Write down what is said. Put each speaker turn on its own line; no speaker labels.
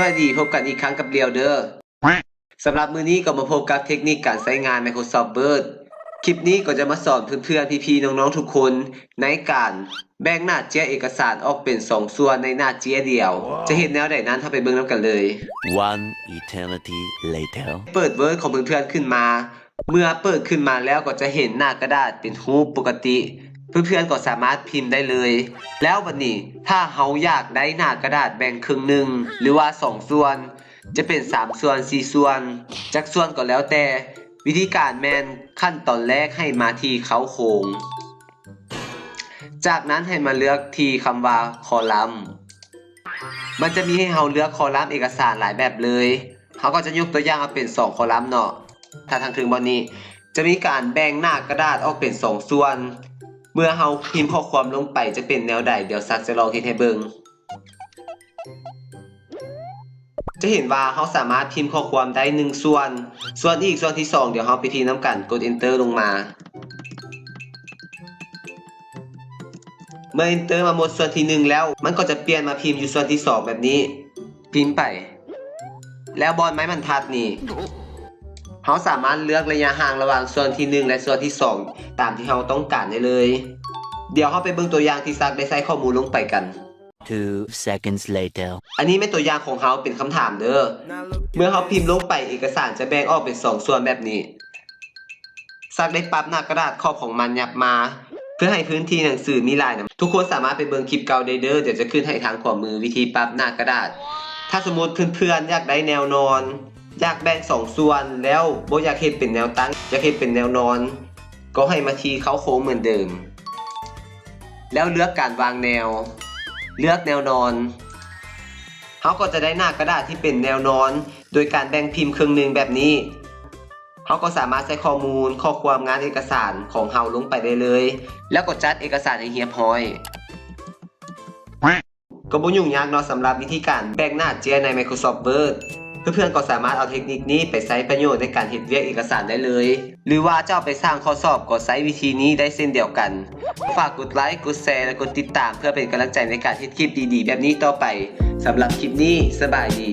วัสดีพบกันอีกครั้งกับเรียวเดอร์สำหรับมื้อนี้ก็มาพบกับเทคนิคการใช้งาน Microsoft Word คลิปนี้ก็จะมาสอนเพื่อนๆพี่ๆน้องๆทุกคนในการแบ่งหน้าเจียเอกสารออกเป็น2ส่วนในหน้าเจียเดียว จะเห็นแนวใดนั้นถ้าไปเบิ่งนำกันเลย
One eternity later
เปิด Word ของเพื่อนๆขึ้นมา เมื่อเปิดขึ้นมาแล้วก็จะเห็นหน้ากระดาษเป็นรูปปกติ เพื่อนๆก็สามารถพิมพ์ได้เลย แล้วบัดนี้ถ้าเฮาอยากได้หน้ากระดาษแบ่งครึ่งหนึ่งหรือว่า2ส่วนจะเป็น3ส่วน4ส่วนจักส่วนก็แล้วแต่วิธีการแมนขั้นตอนแรกให้มาที่เค้าโครงจากนั้นให้มาเลือกที่คำว่าคอลัมน์มันจะมีให้เฮาเลือกคอลัมน์เอกสารหลายแบบเลยเขาก็จะยกตัวอย่างเอาเป็น2คอลัมน์เนาะถ้าทางถึงบนนี้จะมีการแบ่งหน้ากระดาษออกเป็น2ส่วนเมื่อเฮาพิมพ์ข้อความลงไปจะเป็นแนวใดเดี๋ยวซักจะลองเฮ็ดให้เบิ่งจะเห็นว่าเฮาสามารถพิมพ์ข้อความได้1ส่วนอีกส่วนที่2เดี๋ยวเฮาไปพิมพ์นํกันกด enter ลงมาเมื่อ enter มาหมดส่วนที่1แล้วมันก็จะเปลี่ยนมาพิมพ์อยู่ส่วนที่2แบบนี้พิมพ์ไปแล้วบอลไม้บรรทัดนี่เฮาสามารถเลือกระยะห่างระหว่างส่วนที่1และส่วนที่2ตามที่เฮาต้องการได้เลยเดี๋ยวเฮาไปเบิ่งตัวอย่างที่ซักได้ใส่ข้อมูลลงไปกัน
2 seconds later
อันนี้เป็นตัวอย่างของเฮาเป็นคำถามเด้อเมื่อเฮาพิมพ์ลงไปเอกสารจะแบ่งออกเป็น2ส่วนแบบนี้ซักได้ปรับหน้ากระดาษขอบของมันยับมาเพื่อให้พื้นที่หนังสือมีลายนะทุกคนสามารถไปเบิ่งคลิปเก่าได้เด้อเดี๋ยวจะขึ้นให้ทางขวามือวิธีปรับหน้ากระดาษถ้าสมมุติเพื่อนๆอยากได้แนวนอนอยากแบ่ง2ส่วนแล้วบ่อยากเฮ็ดเป็นแนวตั้งอยากเฮ็ดเป็นแนวนอนก็ให้มาที่เค้าโค้งเหมือนเดิมแล้วเลือกการวางแนวเลือกแนวนอนเขาก็จะได้หน้ากระดาษที่เป็นแนวนอนโดยการแบ่งพิมพ์ครึ่งหนึ่งแบบนี้เขาก็สามารถใส่ข้อมูลข้อความงานเอกสารของเขาลงไปได้เลยแล้วก็จัดเอกสารให้เรียบร้อยก็บ่ยุ่งยากเนาะสำหรับวิธีการแบ่งหน้าเจียใน Microsoft Word เพื่อนๆก็สามารถเอาเทคนิคนี้ไปใช้ประโยชน์ในการเฮ็ดเวียกเอกสารได้เลยหรือว่าจะเอาไปสร้างข้อสอบก็ใช้วิธีนี้ได้เช่นเดียวกันฝากกดไลค์กดแชร์และกดติดตามเพื่อเป็นกำลังใจในการเฮ็ดคลิปดีๆแบบนี้ต่อไปสำหรับคลิปนี้สบายดี